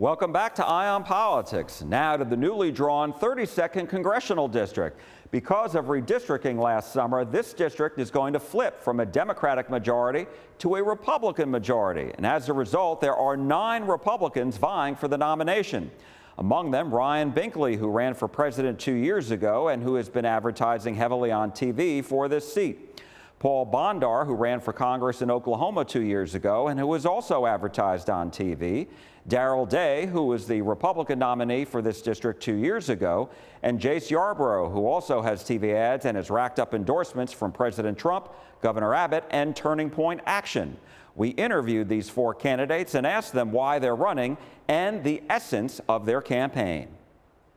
Welcome back to Eye on Politics. Now to the newly drawn 32nd Congressional District. Because of redistricting last summer, this district is going to flip from a Democratic majority to a Republican majority. And as a result, there are 9 Republicans vying for the nomination. Among them, Ryan Binkley, who ran for president 2 years ago and who has been advertising heavily on TV for this seat. Paul Bondar, who ran for Congress in Oklahoma 2 years ago and who was also advertised on TV. Darrell, who was the Republican nominee for this district 2 years ago, and Jace Yarbrough, who also has TV ads and has racked up endorsements from President Trump, Governor Abbott, and Turning Point Action. We interviewed these 4 candidates and asked them why they're running and the essence of their campaign.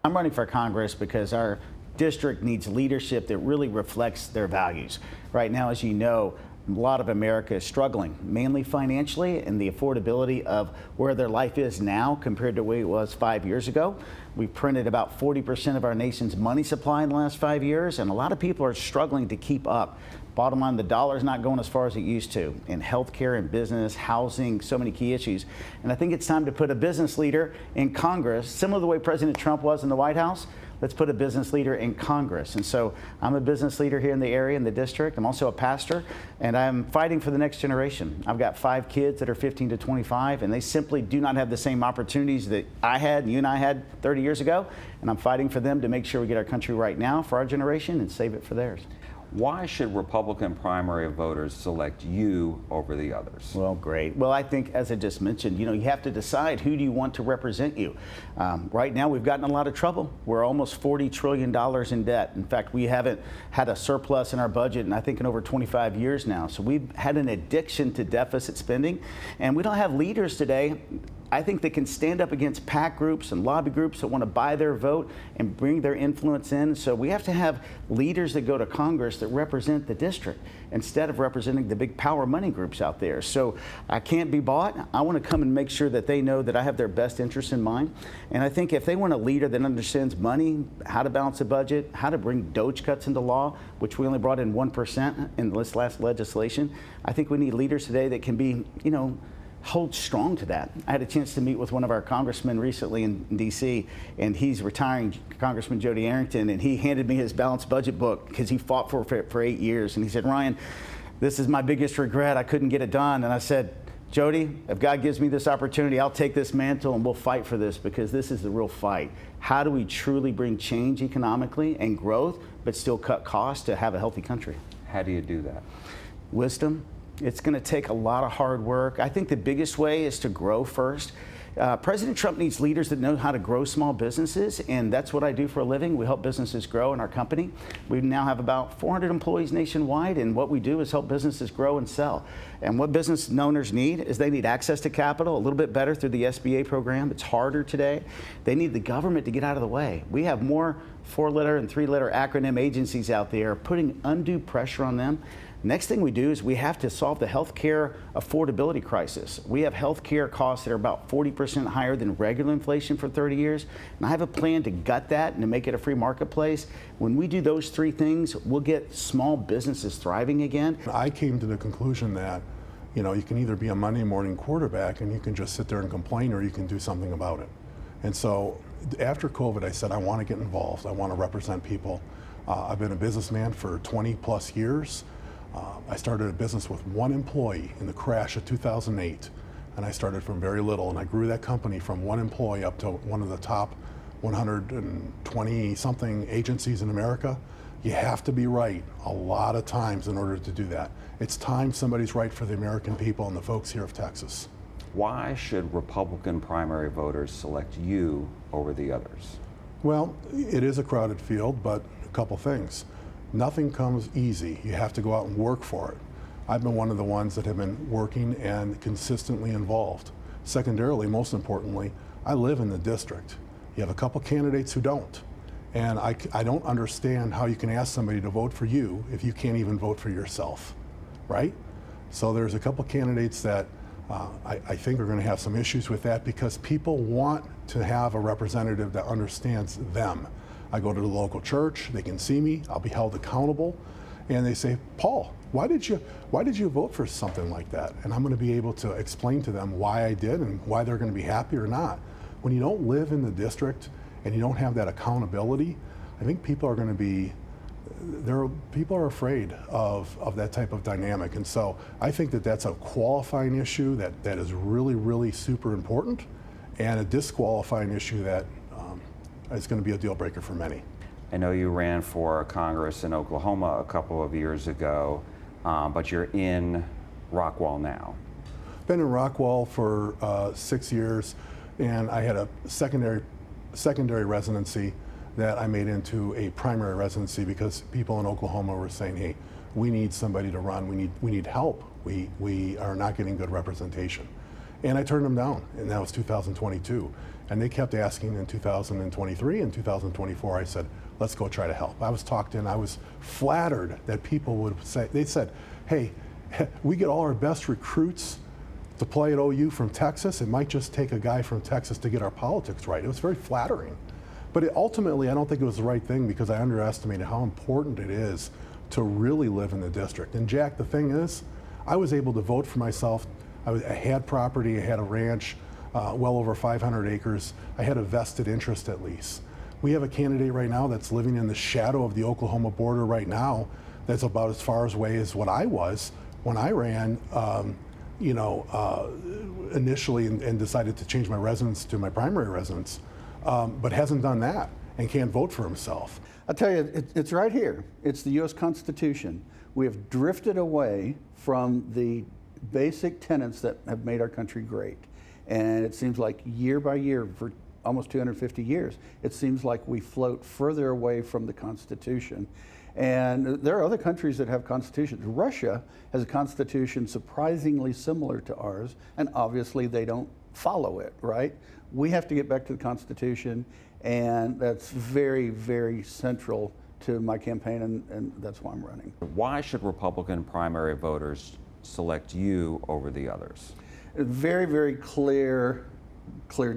I'm running for Congress because our district needs leadership that really reflects their values. Right now, as you know, a lot of America is struggling, mainly financially, and the affordability of where their life is now compared to the way it was 5 years ago. We've printed about 40% of our nation's money supply in the last 5 years, and a lot of people are struggling to keep up. Bottom line, the dollar's not going as far as it used to in healthcare and business, housing, so many key issues. And I think it's time to put a business leader in Congress, similar to the way President Trump was in the White House. Let's put a business leader in Congress. And so I'm a business leader here in the area, in the district. I'm also a pastor, and I'm fighting for the next generation. I've got 5 kids that are 15 to 25, and they simply do not have the same opportunities that I had and you and I had 30 years ago. And I'm fighting for them to make sure we get our country right now for our generation and save it for theirs. Why should Republican primary voters select you over the others? Well, great. Well, I think, as I just mentioned, you have to decide who do you want to represent you. Right now, we've gotten in a lot of trouble. We're almost $40 trillion in debt. In fact, we haven't had a surplus in our budget, and I think in over 25 years now. So we've had an addiction to deficit spending, and we don't have leaders today, I think, they can stand up against PAC groups and lobby groups that want to buy their vote and bring their influence in. So we have to have leaders that go to Congress that represent the district instead of representing the big power money groups out there. So I can't be bought. I want to come and make sure that they know that I have their best interests in mind. And I think if they want a leader that understands money, how to balance a budget, how to bring DOGE cuts into law, which we only brought in 1% in this last legislation, I think we need leaders today that can be, hold strong to that. I had a chance to meet with one of our congressmen recently in D.C., and he's retiring, Congressman Jody Arrington, and he handed me his balanced budget book because he fought for 8 years. And he said, Ryan, this is my biggest regret. I couldn't get it done. And I said, Jody, if God gives me this opportunity, I'll take this mantle and we'll fight for this, because this is the real fight. How do we truly bring change economically and growth, but still cut costs to have a healthy country? How do you do that? Wisdom. It's going to take a lot of hard work. I think the biggest way is to grow first. President Trump needs leaders that know how to grow small businesses, and that's what I do for a living. We help businesses grow in our company. We now have about 400 employees nationwide, and what we do is help businesses grow and sell. And what business owners need is they need access to capital a little bit better through the SBA program. It's harder today. They need the government to get out of the way. We have more 4-letter and 3-letter acronym agencies out there putting undue pressure on them. Next thing we do is we have to solve the health care affordability crisis. We have health care costs that are about 40% higher than regular inflation for 30 years. And I have a plan to gut that and to make it a free marketplace. When we do those 3 things, we'll get small businesses thriving again. I came to the conclusion that, you can either be a Monday morning quarterback and you can just sit there and complain, or you can do something about it. And so after COVID, I said, I want to get involved. I want to represent people. I've been a businessman for 20 plus years. I started a business with 1 employee in the crash of 2008, and I started from very little, and I grew that company from 1 employee up to one of the top 120 something agencies in America. You have to be right a lot of times in order to do that. It's time somebody's right for the American people and the folks here of Texas. Why should Republican primary voters select you over the others? Well, it is a crowded field, but a couple things. Nothing comes easy. You have to go out and work for it. I've been one of the ones that have been working and consistently involved. Secondarily, most importantly, I live in the district. You have a couple candidates who don't. And I don't understand how you can ask somebody to vote for you if you can't even vote for yourself, right? So there's a couple candidates that I think are going to have some issues with that, because people want to have a representative that understands them. I go to the local church, they can see me, I'll be held accountable, and they say, Paul, why did you vote for something like that? And I'm going to be able to explain to them why I did and why they're going to be happy or not. when you don't live in the district and you don't have that accountability, I think people are going to be, people are afraid of that type of dynamic. And so I think that that's a qualifying issue that is really, really super important, and a disqualifying issue that is going to be a deal breaker for many. I know you ran for Congress in Oklahoma a couple of years ago, but you're in Rockwall now. Been in Rockwall for 6 years, and I had a secondary residency that I made into a primary residency because people in Oklahoma were saying, hey, we need somebody to run, we need help, we are not getting good representation. And I turned them down, and that was 2022. And they kept asking in 2023 and 2024. I said, let's go try to help. I was talked in, I was flattered that people would say, they said, hey, we get all our best recruits to play at OU from Texas. It might just take a guy from Texas to get our politics right. It was very flattering. But ultimately, I don't think it was the right thing because I underestimated how important it is to really live in the district. And Jack, the thing is, I was able to vote for myself. I had property, I had a ranch, well over 500 acres. I had a vested interest at least. We have a candidate right now that's living in the shadow of the Oklahoma border right now that's about as far away as what I was when I ran initially and decided to change my residence to my primary residence, but hasn't done that and can't vote for himself. I'll tell you, it's right here. It's the U.S. Constitution. We have drifted away from the basic tenets that have made our country great. And it seems like year by year, for almost 250 years, it seems like we float further away from the Constitution. And there are other countries that have constitutions. Russia has a constitution surprisingly similar to ours, and obviously they don't follow it, right? We have to get back to the Constitution, and that's very, very central to my campaign, and that's why I'm running. Why should Republican primary voters select you over the others? Very, very clear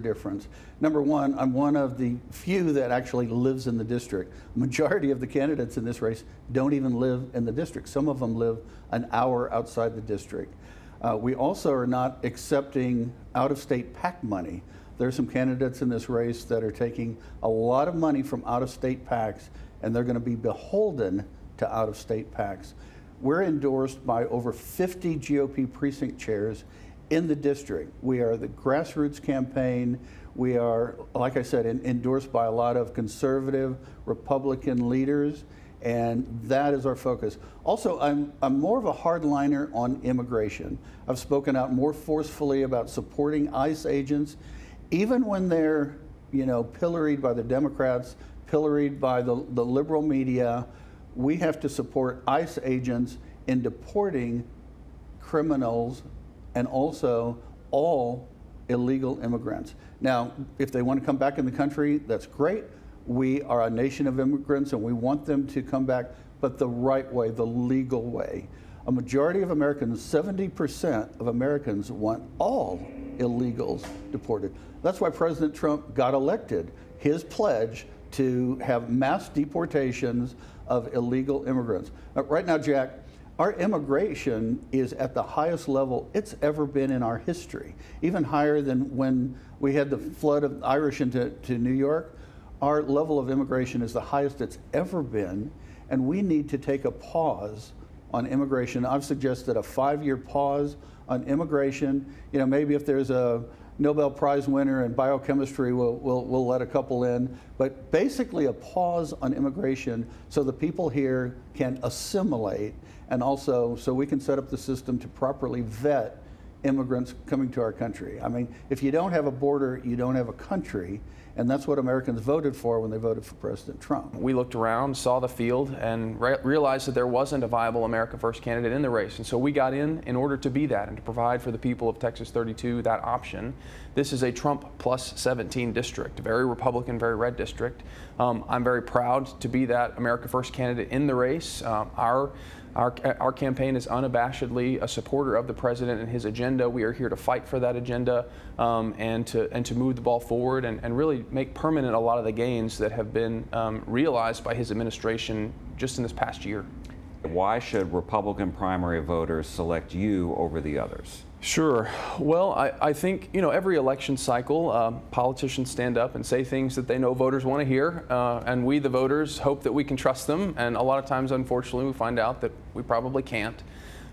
difference. Number one, I'm one of the few that actually lives in the district. Majority of the candidates in this race don't even live in the district. Some of them live an hour outside the district. We also are not accepting out-of-state PAC money. There are some candidates in this race that are taking a lot of money from out-of-state PACs, and they're going to be beholden to out-of-state PACs. We're endorsed by over 50 GOP precinct chairs in the district. We are the grassroots campaign. We are, like I said, endorsed by a lot of conservative Republican leaders, and that is our focus. Also, I'm more of a hardliner on immigration. I've spoken out more forcefully about supporting ICE agents, even when they're, pilloried by the Democrats, pilloried by the liberal media. We have to support ICE agents in deporting criminals and also all illegal immigrants. Now, if they want to come back in the country, that's great. We are a nation of immigrants and we want them to come back, but the right way, the legal way. A majority of Americans, 70% of Americans, want all illegals deported. That's why President Trump got elected. His pledge to have mass deportations of illegal immigrants. Right now, Jack, our immigration is at the highest level it's ever been in our history, even higher than when we had the flood of Irish into New York. Our level of immigration is the highest it's ever been, and we need to take a pause on immigration. I've suggested a 5-year pause on immigration. Maybe if there's a Nobel Prize winner in biochemistry, we'll let a couple in, but basically a pause on immigration so the people here can assimilate, and also so we can set up the system to properly vet immigrants coming to our country. I mean, if you don't have a border, you don't have a country, and that's what Americans voted for when they voted for President Trump. We looked around, saw the field, and realized that there wasn't a viable America First candidate in the race. And so we got in order to be that and to provide for the people of Texas 32 that option. This is a Trump plus 17 district, very Republican, very red district. I'm very proud to be that America First candidate in the race. Our campaign is unabashedly a supporter of the president and his agenda. We are here to fight for that agenda and to move the ball forward and really make permanent a lot of the gains that have been realized by his administration just in this past year. Why should Republican primary voters select you over the others? Sure. Well, I think, every election cycle, politicians stand up and say things that they know voters want to hear, and we, the voters, hope that we can trust them, and a lot of times, unfortunately, we find out that we probably can't.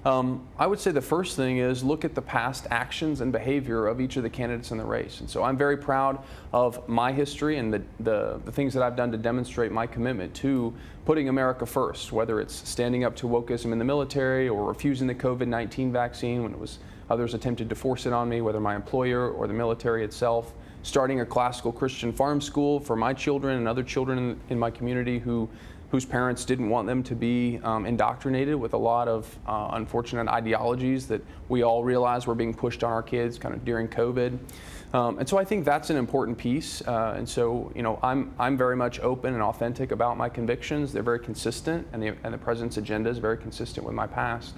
I would say the first thing is look at the past actions and behavior of each of the candidates in the race. And so I'm very proud of my history and the things that I've done to demonstrate my commitment to putting America first, whether it's standing up to wokeism in the military or refusing the COVID-19 vaccine when others attempted to force it on me, whether my employer or the military itself, starting a classical Christian farm school for my children and other children in my community whose parents didn't want them to be indoctrinated with a lot of unfortunate ideologies that we all realize were being pushed on our kids kind of during COVID. And so I think that's an important piece. And so, I'm very much open and authentic about my convictions. They're very consistent, and the president's agenda is very consistent with my past.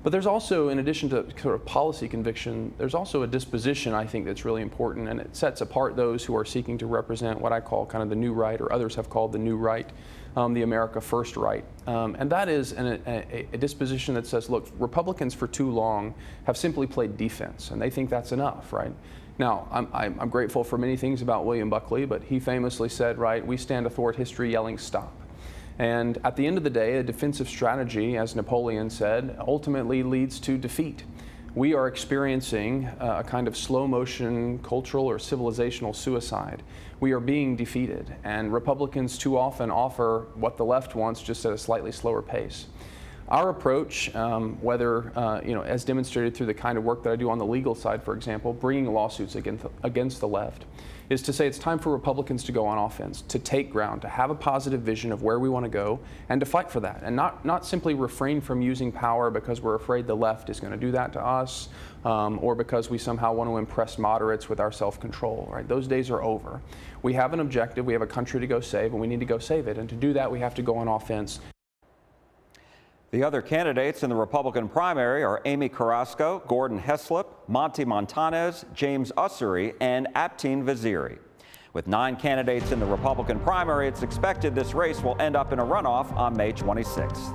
But there's also, in addition to sort of policy conviction, there's also a disposition, I think, that's really important, and it sets apart those who are seeking to represent what I call kind of the new right, or others have called the new right, the America First right. And that is a disposition that says, look, Republicans for too long have simply played defense, and they think that's enough, right? Now, I'm grateful for many things about William Buckley, but he famously said, right, we stand athwart history yelling stop. And at the end of the day, a defensive strategy, as Napoleon said, ultimately leads to defeat. We are experiencing a kind of slow motion cultural or civilizational suicide. We are being defeated, and Republicans too often offer what the left wants, just at a slightly slower pace. Our approach, whether as demonstrated through the kind of work that I do on the legal side, for example, bringing lawsuits against the left, is to say it's time for Republicans to go on offense, to take ground, to have a positive vision of where we want to go, and to fight for that, and not simply refrain from using power because we're afraid the left is going to do that to us, or because we somehow want to impress moderates with our self-control. Right? Those days are over. We have an objective, we have a country to go save, and we need to go save it. And to do that, we have to go on offense. The other candidates in the Republican primary are Amy Carrasco, Gordon Heslop, Monty Montanez, James Ussery, and Apteen Vaziri. With 9 candidates in the Republican primary, it's expected this race will end up in a runoff on May 26th.